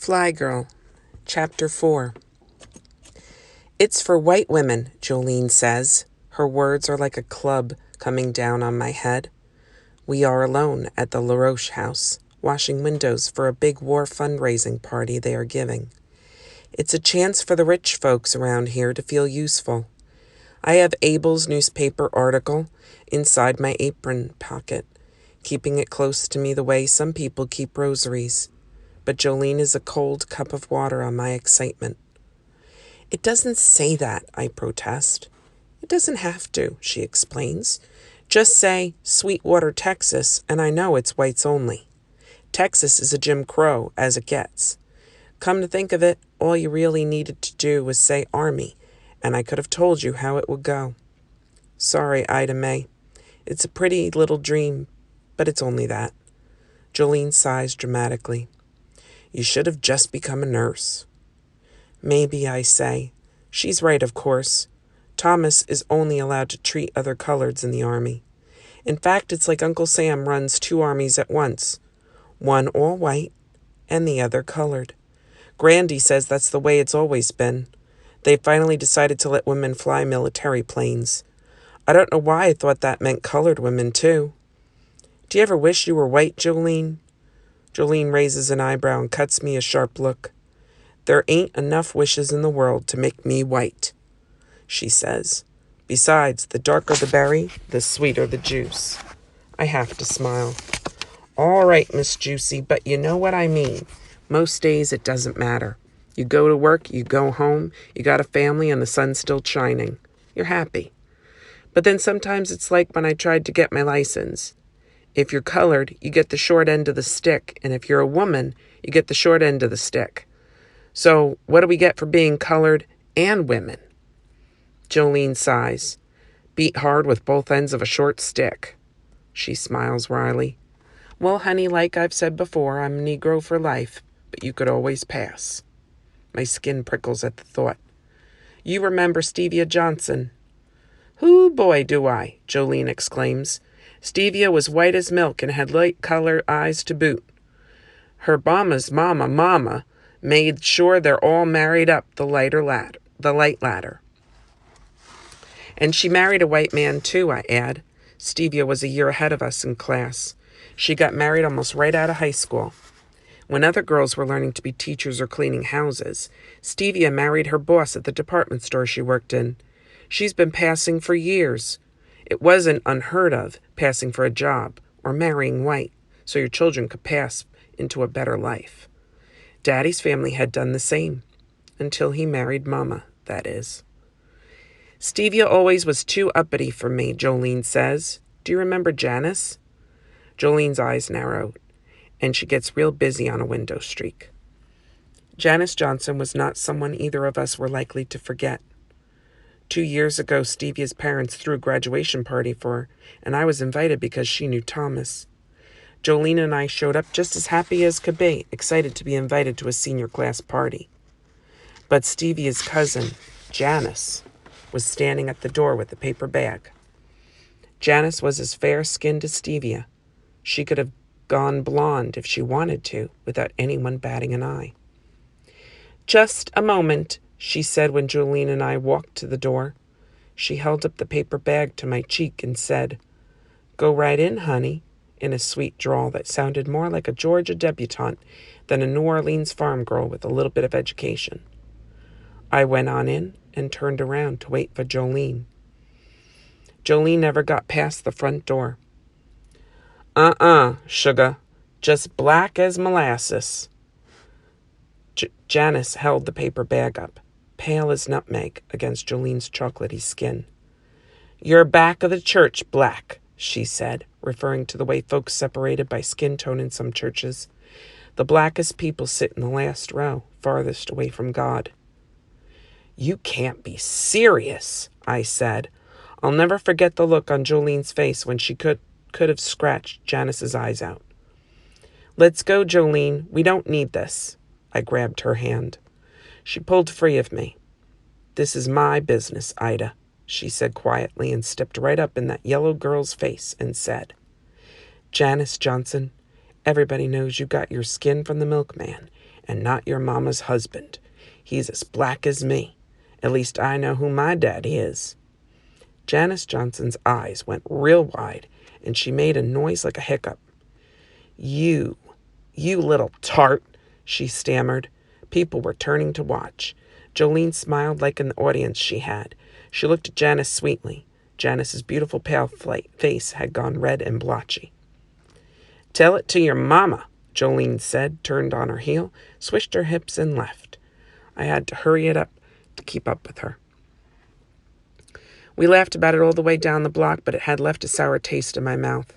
Flygirl, Chapter 4. It's for white women, Jolene says. Her words are like a club coming down on my head. We are alone at the LaRoche house, washing windows for a big war fundraising party they are giving. It's a chance for the rich folks around here to feel useful. I have Abel's newspaper article inside my apron pocket, keeping it close to me the way some people keep rosaries. But Jolene is a cold cup of water on my excitement. It doesn't say that, I protest. It doesn't have to, she explains. Just say Sweetwater, Texas, and I know it's whites only. Texas is a Jim Crow as it gets. Come to think of it, all you really needed to do was say Army, and I could have told you how it would go. Sorry, Ida May. It's a pretty little dream, but it's only that. Jolene sighs dramatically. You should have just become a nurse. Maybe, I say. She's right, of course. Thomas is only allowed to treat other coloreds in the army. In fact, it's like Uncle Sam runs two armies at once. One all white and the other colored. Grandy says that's the way it's always been. They finally decided to let women fly military planes. I don't know why I thought that meant colored women, too. Do you ever wish you were white, Jolene? Jolene raises an eyebrow and cuts me a sharp look. There ain't enough wishes in the world to make me white, she says. Besides, the darker the berry, the sweeter the juice. I have to smile. All right, Miss Juicy, but you know what I mean. Most days it doesn't matter. You go to work, you go home, you got a family and the sun's still shining. You're happy. But then sometimes it's like when I tried to get my license. If you're colored, you get the short end of the stick, and if you're a woman, you get the short end of the stick. So what do we get for being colored and women? Jolene sighs. Beat hard with both ends of a short stick. She smiles wryly. Well, honey, like I've said before, I'm a Negro for life, but you could always pass. My skin prickles at the thought. You remember Stevia Johnson? Hoo boy, do I, Jolene exclaims. Stevia was white as milk and had light-colored eyes to boot. Her mama's mama made sure they're all married up the light ladder. And she married a white man, too, I add. Stevia was a year ahead of us in class. She got married almost right out of high school. When other girls were learning to be teachers or cleaning houses, Stevia married her boss at the department store she worked in. She's been passing for years. It wasn't unheard of, passing for a job or marrying white, so your children could pass into a better life. Daddy's family had done the same, until he married Mama, that is. Stevia always was too uppity for me, Jolene says. Do you remember Janice? Jolene's eyes narrowed, and she gets real busy on a window streak. Janice Johnson was not someone either of us were likely to forget. 2 years ago, Stevia's parents threw a graduation party for her, and I was invited because she knew Thomas. Jolene and I showed up just as happy as could be, excited to be invited to a senior class party. But Stevia's cousin, Janice, was standing at the door with a paper bag. Janice was as fair-skinned as Stevia. She could have gone blonde if she wanted to, without anyone batting an eye. Just a moment, she said when Jolene and I walked to the door. She held up the paper bag to my cheek and said, Go right in, honey, in a sweet drawl that sounded more like a Georgia debutante than a New Orleans farm girl with a little bit of education. I went on in and turned around to wait for Jolene. Jolene never got past the front door. Sugar. Just black as molasses. Janice held the paper bag up, pale as nutmeg against Jolene's chocolatey skin. You're back of the church black, she said, referring to the way folks separated by skin tone in some churches. The blackest people sit in the last row, farthest away from God. You can't be serious, I said. I'll never forget the look on Jolene's face when she could have scratched Janice's eyes out. Let's go, Jolene. We don't need this. I grabbed her hand. She pulled free of me. This is my business, Ida, she said quietly and stepped right up in that yellow girl's face and said, Janice Johnson, everybody knows you got your skin from the milkman, and not your mama's husband. He's as black as me. At least I know who my daddy is." Janice Johnson's eyes went real wide, and she made a noise like a hiccup. You little tart," she stammered. People were turning to watch. Jolene smiled like an audience she had. She looked at Janice sweetly. Janice's beautiful pale face had gone red and blotchy. "Tell it to your mama," Jolene said, turned on her heel, swished her hips, and left. I had to hurry it up to keep up with her. We laughed about it all the way down the block, but it had left a sour taste in my mouth.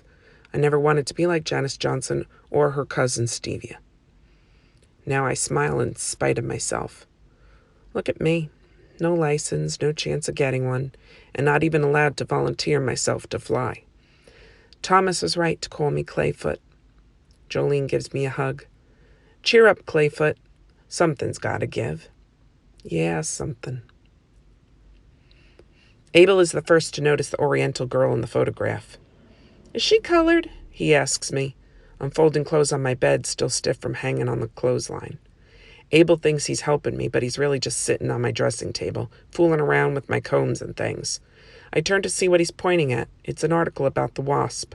I never wanted to be like Janice Johnson or her cousin Stevia. Now I smile in spite of myself. Look at me. No license, no chance of getting one, and not even allowed to volunteer myself to fly. Thomas was right to call me Clayfoot. Jolene gives me a hug. "Cheer up, Clayfoot. Something's got to give." Yeah, something. Abel is the first to notice the Oriental girl in the photograph. "Is she colored?" he asks me. I'm folding clothes on my bed, still stiff from hanging on the clothesline. Abel thinks he's helping me, but he's really just sitting on my dressing table, fooling around with my combs and things. I turn to see what he's pointing at. It's an article about the wasp.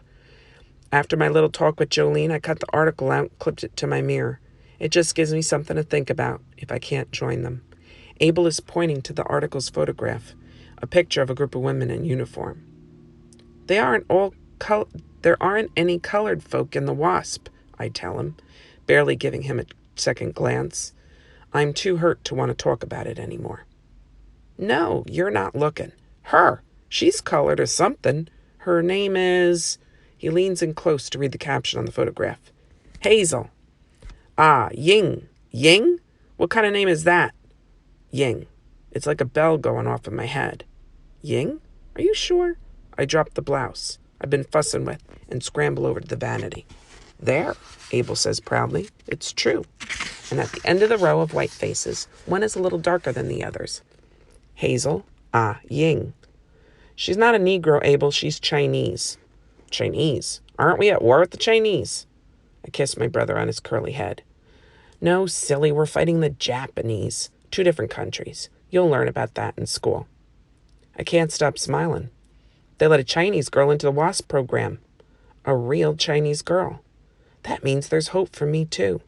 After my little talk with Jolene, I cut the article out and clipped it to my mirror. It just gives me something to think about if I can't join them. Abel is pointing to the article's photograph, a picture of a group of women in uniform. There aren't any colored folk in the WASP, I tell him, barely giving him a second glance. I'm too hurt to want to talk about it anymore. "No, you're not looking. Her. She's colored or something. Her name is..." He leans in close to read the caption on the photograph. "Hazel." "Ah, Ying." "Ying? What kind of name is that?" "Ying." It's like a bell going off in my head. "Ying? Are you sure?" I drop the blouse I've been fussing with and scramble over to the vanity. "There," Abel says proudly. "It's true." And at the end of the row of white faces, one is a little darker than the others. Hazel. Ah, Ying. "She's not a Negro, Abel. She's Chinese." "Chinese? Aren't we at war with the Chinese?" I kiss my brother on his curly head. "No, silly. We're fighting the Japanese. 2 different countries. You'll learn about that in school." I can't stop smiling. They let a Chinese girl into the WASP program. A real Chinese girl. That means there's hope for me, too.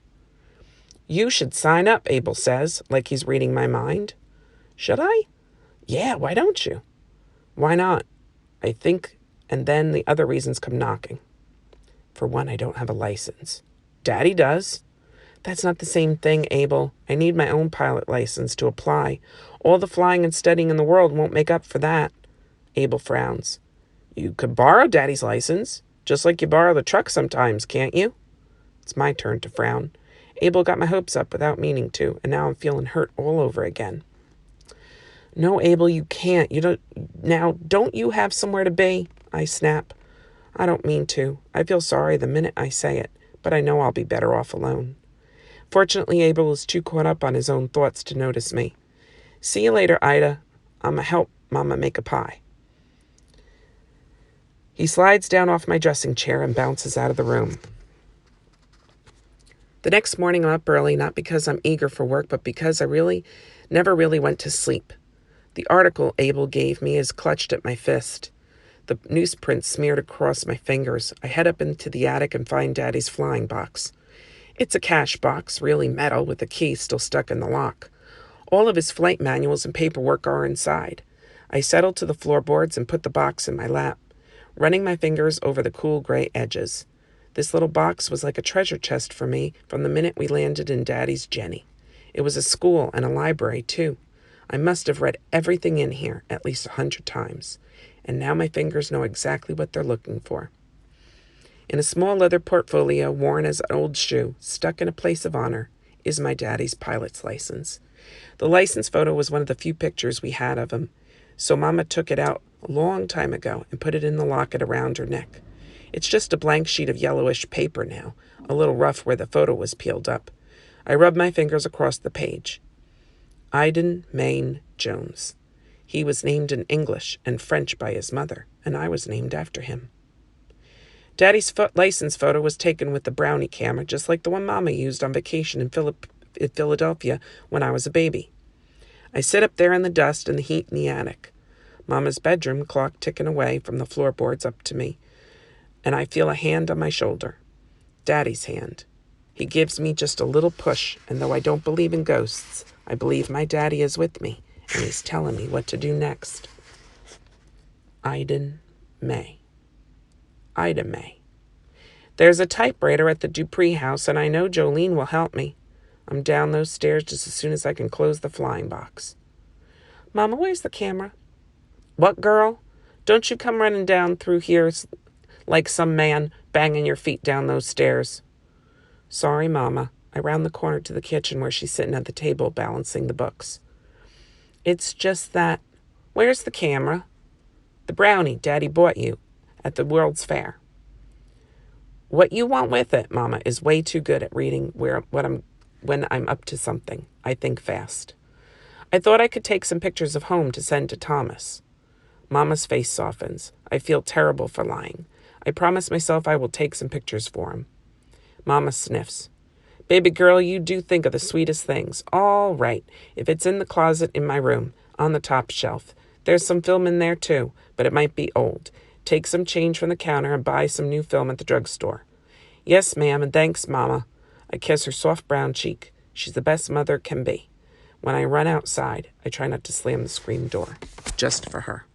"You should sign up," Abel says, like he's reading my mind. Should I? Yeah, why don't you? Why not? I think, and then the other reasons come knocking. For one, I don't have a license. Daddy does. That's not the same thing, Abel. I need my own pilot license to apply. All the flying and studying in the world won't make up for that. Abel frowns. You could borrow Daddy's license, just like you borrow the truck sometimes, can't you? It's my turn to frown. Abel got my hopes up without meaning to, and now I'm feeling hurt all over again. No, Abel, you can't. Don't you have somewhere to be? I snap. I don't mean to. I feel sorry the minute I say it, but I know I'll be better off alone. Fortunately, Abel is too caught up on his own thoughts to notice me. See you later, Ida. I'ma help Mama make a pie. He slides down off my dressing chair and bounces out of the room. The next morning I'm up early, not because I'm eager for work, but because I never really went to sleep. The article Abel gave me is clutched at my fist. The newsprint smeared across my fingers. I head up into the attic and find Daddy's flying box. It's a cash box, really metal, with the key still stuck in the lock. All of his flight manuals and paperwork are inside. I settle to the floorboards and put the box in my lap, running my fingers over the cool gray edges. This little box was like a treasure chest for me from the minute we landed in Daddy's Jenny. It was a school and a library, too. I must have read everything in here at least 100 times, and now my fingers know exactly what they're looking for. In a small leather portfolio worn as an old shoe, stuck in a place of honor, is my daddy's pilot's license. The license photo was one of the few pictures we had of him, so Mama took it out a long time ago and put it in the locket around her neck. It's just a blank sheet of yellowish paper now, a little rough where the photo was peeled up. I rub my fingers across the page. Iden Maine Jones. He was named in English and French by his mother, and I was named after him. Daddy's license photo was taken with the brownie camera, just like the one Mama used on vacation in Philadelphia when I was a baby. I sit up there in the dust and the heat in the attic. Mama's bedroom clock ticking away from the floorboards up to me, and I feel a hand on my shoulder. Daddy's hand. He gives me just a little push, and though I don't believe in ghosts, I believe my daddy is with me, and he's telling me what to do next. Ida May. There's a typewriter at the Dupree house, and I know Jolene will help me. I'm down those stairs just as soon as I can close the flying box. Mama, where's the camera? What, girl? Don't you come running down through here like some man banging your feet down those stairs. Sorry, Mama. I round the corner to the kitchen where she's sitting at the table balancing the books. It's just that. Where's the camera? The brownie Daddy bought you at the World's Fair. What you want with it, Mama, is way too good at reading when I'm up to something. I think fast. I thought I could take some pictures of home to send to Thomas. Mama's face softens. I feel terrible for lying. I promise myself I will take some pictures for him. Mama sniffs. Baby girl, you do think of the sweetest things. All right, if it's in the closet in my room, on the top shelf. There's some film in there too, but it might be old. Take some change from the counter and buy some new film at the drugstore. Yes, ma'am, and thanks, Mama. I kiss her soft brown cheek. She's the best mother can be. When I run outside, I try not to slam the screen door, just for her.